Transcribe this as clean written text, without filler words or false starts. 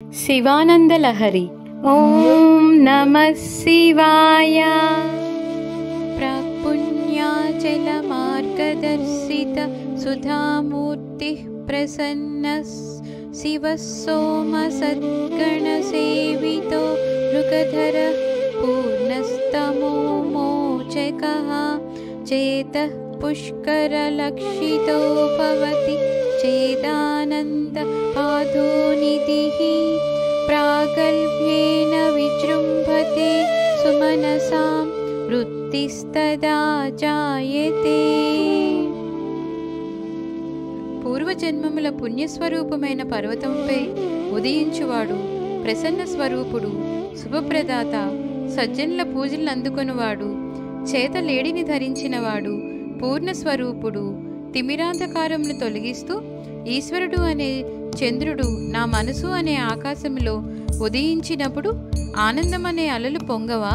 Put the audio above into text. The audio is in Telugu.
శివానందలహరి. ఓం నమః శివాయ. ప్రాపుణ్యాచల మార్గదర్శిత సుధామూర్తి ప్రసన్న శివ సోమ సద్గణ సేవితో మృగధర పూర్ణస్తమో మోచకః చేతః పుష్కర లక్షితో భవతి చేదానంద పాదో నిధిః ప్రాగల్భ్యేన విజృంభతే సుమనసాం వృత్తిస్తదా జాయతే. పూర్వజన్మముల పుణ్యస్వరూపమైన పర్వతంపై ఉదయించువాడు, ప్రసన్న స్వరూపుడు, శుభప్రదాత, సజ్జనుల పూజలను అందుకొనువాడు, చేత లేడిని ధరించినవాడు, పూర్ణస్వరూపుడు, తిమిరాంధకారమును తొలగిస్తూ ఈశ్వరుడు అనే చంద్రుడు నా మనసు అనే ఆకాశంలో ఉదయించినప్పుడు ఆనందమనే అలలు పొంగవా?